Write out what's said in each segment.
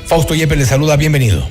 Fausto Yepes le saluda, bienvenido.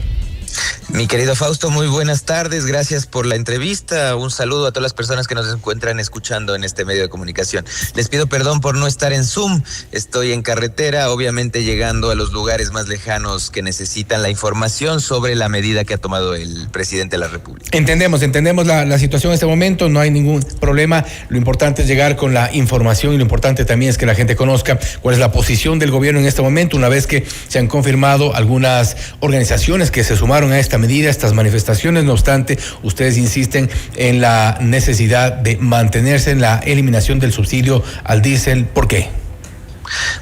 Mi querido Fausto, muy buenas tardes, gracias por la entrevista, un saludo a todas las personas que nos encuentran escuchando en este medio de comunicación. Les pido perdón por no estar en Zoom, estoy en carretera, obviamente llegando a los lugares más lejanos que necesitan la información sobre la medida que ha tomado el presidente de la República. Entendemos la situación en este momento, no hay ningún problema, lo importante es llegar con la información y lo importante también es que la gente conozca cuál es la posición del gobierno en este momento, una vez que se han confirmado algunas organizaciones que se sumaron a esta medida, estas manifestaciones. No obstante, ustedes insisten en la necesidad de mantenerse en la eliminación del subsidio al diésel. ¿Por qué?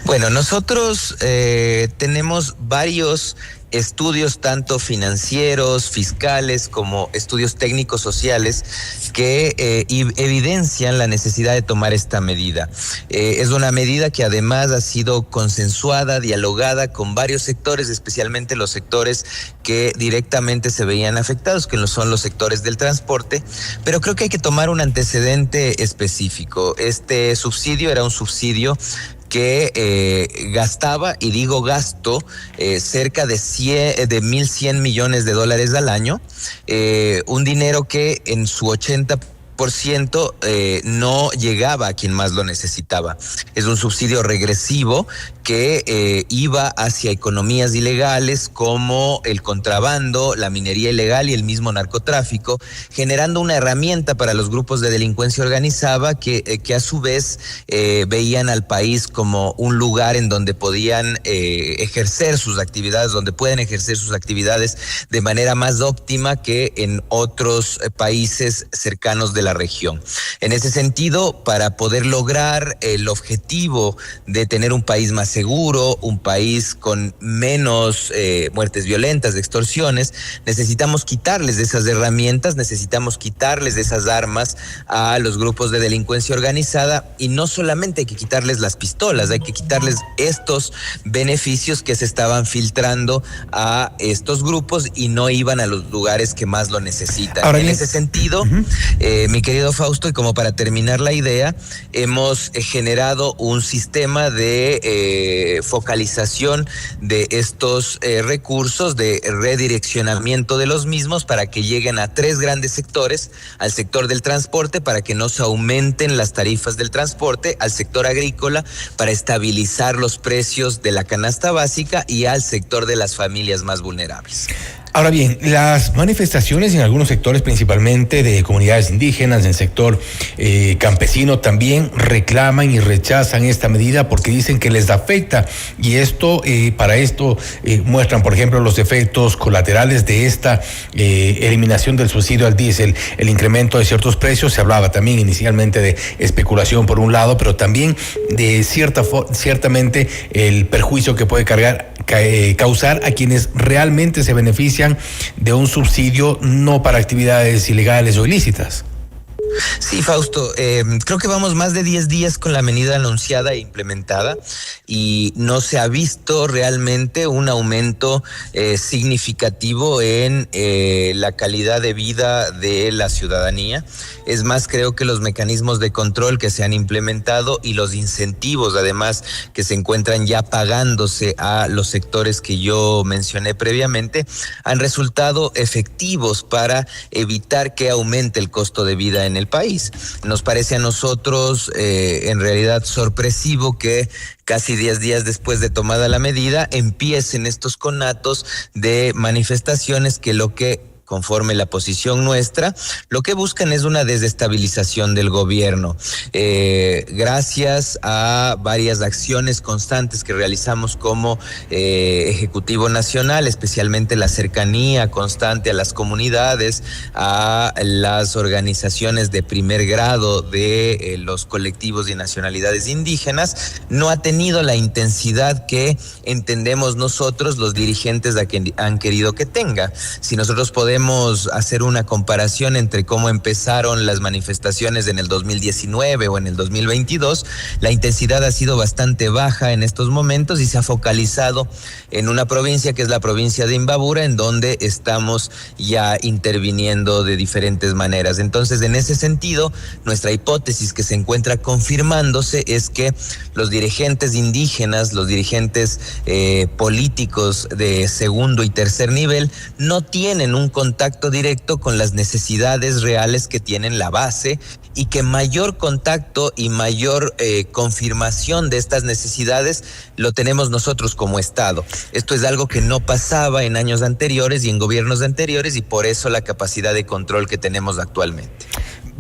Bueno, nosotros tenemos varios estudios tanto financieros, fiscales, como estudios técnicos sociales que evidencian la necesidad de tomar esta medida. Es una medida que además ha sido consensuada, dialogada con varios sectores, especialmente los sectores que directamente se veían afectados, que no son los sectores del transporte, pero creo que hay que tomar un antecedente específico. Este subsidio era un subsidio que gastaba, y digo gasto, cerca de 1.100 millones de dólares al año, un dinero que en su 80% no llegaba a quien más lo necesitaba. Es un subsidio regresivo que iba hacia economías ilegales como el contrabando, la minería ilegal y el mismo narcotráfico, generando una herramienta para los grupos de delincuencia organizada que a su vez veían al país como un lugar en donde podían ejercer sus actividades, donde pueden ejercer sus actividades de manera más óptima que en otros países cercanos de la región. En ese sentido, para poder lograr el objetivo de tener un país más seguro, un país con menos muertes violentas, extorsiones, necesitamos quitarles de esas herramientas, necesitamos quitarles de esas armas a los grupos de delincuencia organizada, y no solamente hay que quitarles las pistolas, hay que quitarles estos beneficios que se estaban filtrando a estos grupos y no iban a los lugares que más lo necesitan. Ahora, en ese sentido, mi querido Fausto, y como para terminar la idea, hemos generado un sistema de focalización de estos recursos, de redireccionamiento de los mismos para que lleguen a 3 grandes sectores: al sector del transporte para que no se aumenten las tarifas del transporte, al sector agrícola para estabilizar los precios de la canasta básica y al sector de las familias más vulnerables. Ahora bien, las manifestaciones en algunos sectores, principalmente de comunidades indígenas, en el sector campesino, también reclaman y rechazan esta medida porque dicen que les afecta, y para esto muestran, por ejemplo, los efectos colaterales de esta eliminación del subsidio al diésel, el incremento de ciertos precios. Se hablaba también inicialmente de especulación por un lado, pero también de ciertamente el perjuicio que puede causar a quienes realmente se benefician de un subsidio no para actividades ilegales o ilícitas. Sí, Fausto, creo que vamos más de 10 días con la medida anunciada e implementada y no se ha visto realmente un aumento significativo en la calidad de vida de la ciudadanía. Es más, creo que los mecanismos de control que se han implementado y los incentivos, además, que se encuentran ya pagándose a los sectores que yo mencioné previamente, han resultado efectivos para evitar que aumente el costo de vida en el país. Nos parece a nosotros en realidad sorpresivo que casi 10 días después de tomada la medida empiecen estos conatos de manifestaciones que conforme la posición nuestra, lo que buscan es una desestabilización del gobierno. Gracias a varias acciones constantes que realizamos como Ejecutivo Nacional, especialmente la cercanía constante a las comunidades, a las organizaciones de primer grado de los colectivos y nacionalidades indígenas, no ha tenido la intensidad que entendemos nosotros, los dirigentes, han querido que tenga. Si nosotros podemos queremos hacer una comparación entre cómo empezaron las manifestaciones en el 2019 o en el 2022, la intensidad ha sido bastante baja en estos momentos y se ha focalizado en una provincia que es la provincia de Imbabura, en donde estamos ya interviniendo de diferentes maneras. Entonces, en ese sentido, nuestra hipótesis que se encuentra confirmándose es que los dirigentes indígenas, los dirigentes políticos de segundo y tercer nivel no tienen un contacto directo con las necesidades reales que tienen la base, y que mayor contacto y mayor confirmación de estas necesidades lo tenemos nosotros como Estado. Esto es algo que no pasaba en años anteriores y en gobiernos anteriores, y por eso la capacidad de control que tenemos actualmente.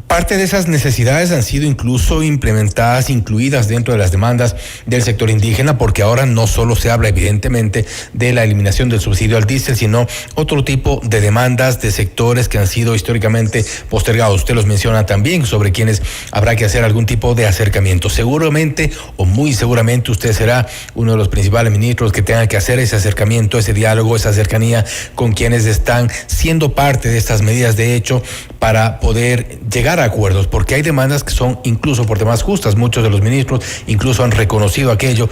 Parte de esas necesidades han sido incluso implementadas, incluidas dentro de las demandas del sector indígena, porque ahora no solo se habla evidentemente de la eliminación del subsidio al diésel, sino otro tipo de demandas de sectores que han sido históricamente postergados. Usted los menciona también, sobre quienes habrá que hacer algún tipo de acercamiento. Seguramente, o muy seguramente, usted será uno de los principales ministros que tenga que hacer ese acercamiento, ese diálogo, esa cercanía con quienes están siendo parte de estas medidas de hecho, para poder llegar a acuerdos, porque hay demandas que son incluso por temas justas. Muchos de los ministros incluso han reconocido aquello.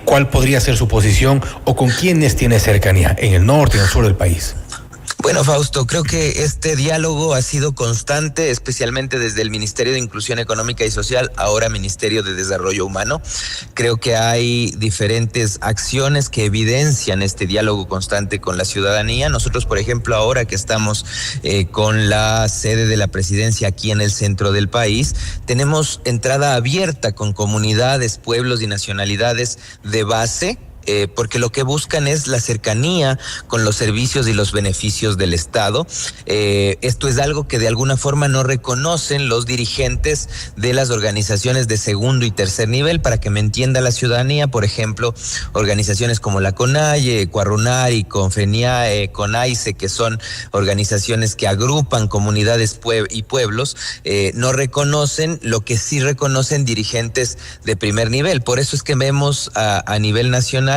¿Cuál podría ser su posición o con quiénes tiene cercanía en el norte y en el sur del país? Bueno, Fausto, creo que este diálogo ha sido constante, especialmente desde el Ministerio de Inclusión Económica y Social, ahora Ministerio de Desarrollo Humano. Creo que hay diferentes acciones que evidencian este diálogo constante con la ciudadanía. Nosotros, por ejemplo, ahora que estamos con la sede de la presidencia aquí en el centro del país, tenemos entrada abierta con comunidades, pueblos y nacionalidades de base, porque lo que buscan es la cercanía con los servicios y los beneficios del Estado. Esto es algo que de alguna forma no reconocen los dirigentes de las organizaciones de segundo y tercer nivel. Para que me entienda la ciudadanía, por ejemplo, organizaciones como la CONAIE, Cuarrunari, Confeniae, CONAICE, que son organizaciones que agrupan comunidades y pueblos, no reconocen lo que sí reconocen dirigentes de primer nivel. Por eso es que vemos a nivel nacional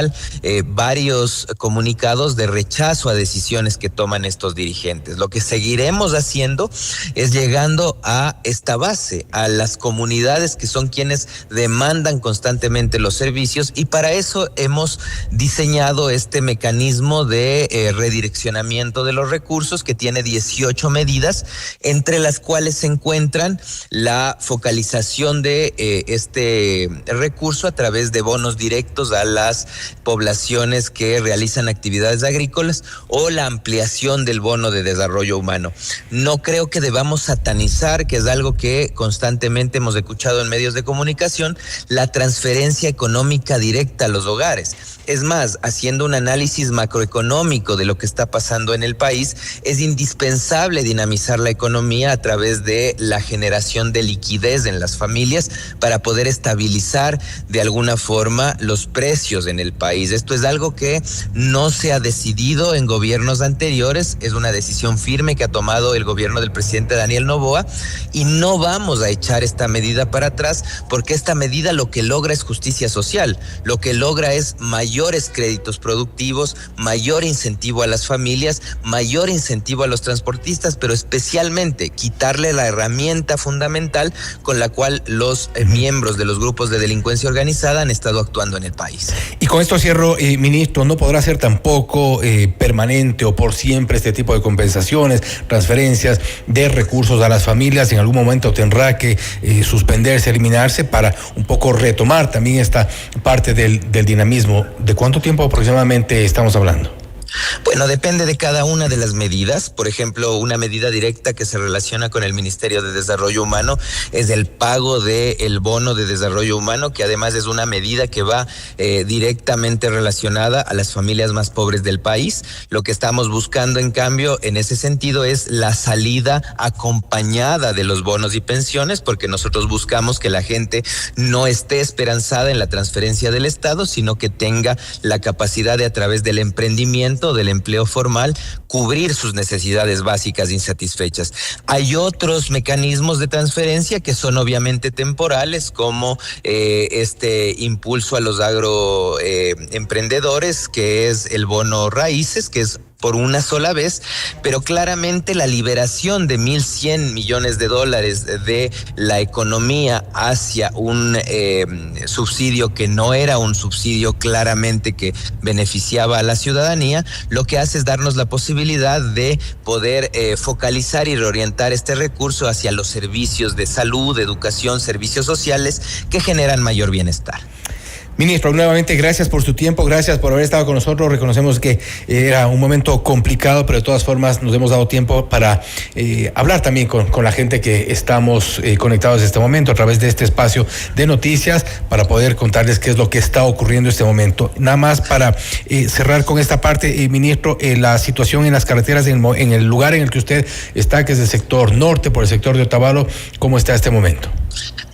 varios comunicados de rechazo a decisiones que toman estos dirigentes. Lo que seguiremos haciendo es llegando a esta base, a las comunidades que son quienes demandan constantemente los servicios, y para eso hemos diseñado este mecanismo de redireccionamiento de los recursos, que tiene 18 medidas, entre las cuales se encuentran la focalización de este recurso a través de bonos directos a las poblaciones que realizan actividades agrícolas, o la ampliación del bono de desarrollo humano. No creo que debamos satanizar, que es algo que constantemente hemos escuchado en medios de comunicación, la transferencia económica directa a los hogares. Es más, haciendo un análisis macroeconómico de lo que está pasando en el país, es indispensable dinamizar la economía a través de la generación de liquidez en las familias para poder estabilizar de alguna forma los precios en el país. Esto es algo que no se ha decidido en gobiernos anteriores, es una decisión firme que ha tomado el gobierno del presidente Daniel Noboa, y no vamos a echar esta medida para atrás, porque esta medida lo que logra es justicia social, lo que logra es mayores créditos productivos, mayor incentivo a las familias, mayor incentivo a los transportistas, pero especialmente quitarle la herramienta fundamental con la cual los miembros de los grupos de delincuencia organizada han estado actuando en el país. Y con esto cierro, ministro, no podrá ser tampoco permanente o por siempre este tipo de compensaciones, transferencias de recursos a las familias. En algún momento tendrá que suspenderse, eliminarse, para un poco retomar también esta parte del dinamismo. ¿De cuánto tiempo aproximadamente estamos hablando? Bueno, depende de cada una de las medidas. Por ejemplo, una medida directa que se relaciona con el Ministerio de Desarrollo Humano es el pago del bono de desarrollo humano, que además es una medida que va directamente relacionada a las familias más pobres del país. Lo que estamos buscando, en cambio, en ese sentido, es la salida acompañada de los bonos y pensiones, porque nosotros buscamos que la gente no esté esperanzada en la transferencia del Estado, sino que tenga la capacidad de, a través del emprendimiento, del empleo formal, cubrir sus necesidades básicas insatisfechas. Hay otros mecanismos de transferencia que son obviamente temporales, como este impulso a los agroemprendedores, que es el bono raíces, que es por una sola vez, pero claramente la liberación de $1.100 millones de la economía hacia un subsidio que no era un subsidio claramente que beneficiaba a la ciudadanía, lo que hace es darnos la posibilidad de poder focalizar y reorientar este recurso hacia los servicios de salud, educación, servicios sociales que generan mayor bienestar. Ministro, nuevamente gracias por su tiempo, gracias por haber estado con nosotros. Reconocemos que era un momento complicado, pero de todas formas nos hemos dado tiempo para hablar también con la gente que estamos conectados en este momento a través de este espacio de noticias para poder contarles qué es lo que está ocurriendo en este momento. Nada más para cerrar con esta parte, ministro, la situación en las carreteras en el lugar en el que usted está, que es el sector norte, por el sector de Otavalo, ¿cómo está este momento?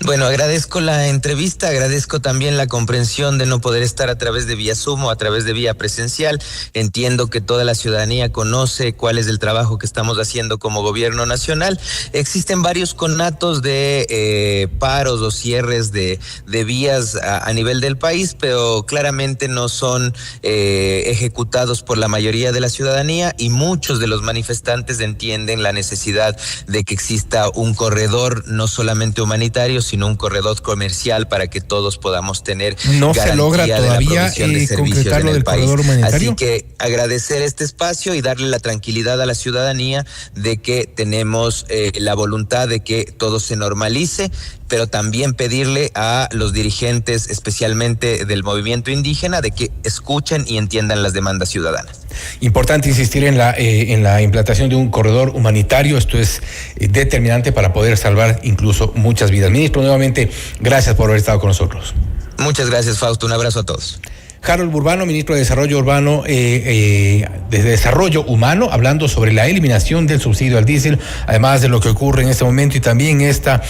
Bueno, agradezco la entrevista, agradezco también la comprensión de no poder estar a través de vía Zoom o a través de vía presencial. Entiendo que toda la ciudadanía conoce cuál es el trabajo que estamos haciendo como gobierno nacional. Existen varios conatos de paros o cierres de vías a nivel del país, pero claramente no son ejecutados por la mayoría de la ciudadanía, y muchos de los manifestantes entienden la necesidad de que exista un corredor no solamente humanitario, sino un corredor comercial para que todos podamos tener ¿no se logra todavía concretar lo del corredor humanitario? Así que agradecer este espacio y darle la tranquilidad a la ciudadanía de que tenemos la voluntad de que todo se normalice, pero también pedirle a los dirigentes, especialmente del movimiento indígena, de que escuchen y entiendan las demandas ciudadanas. Importante insistir en la implantación de un corredor humanitario. Esto es determinante para poder salvar incluso muchas vidas. Ministro, nuevamente, gracias por haber estado con nosotros. Muchas gracias, Fausto. Un abrazo a todos. Harold Burbano, ministro de Desarrollo Urbano, de Desarrollo Humano, hablando sobre la eliminación del subsidio al diésel, además de lo que ocurre en este momento y también esta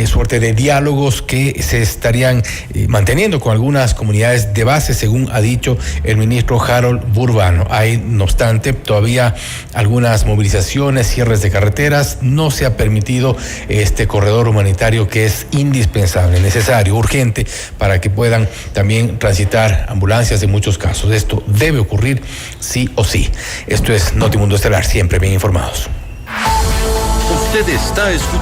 suerte de diálogos que se estarían manteniendo con algunas comunidades de base, según ha dicho el ministro Harold Burbano. Hay, no obstante, todavía algunas movilizaciones, cierres de carreteras. No se ha permitido este corredor humanitario que es indispensable, necesario, urgente, para que puedan también transitar ambulancias en muchos casos. Esto debe ocurrir sí o sí. Esto es Notimundo Estelar, siempre bien informados. Usted está escuchando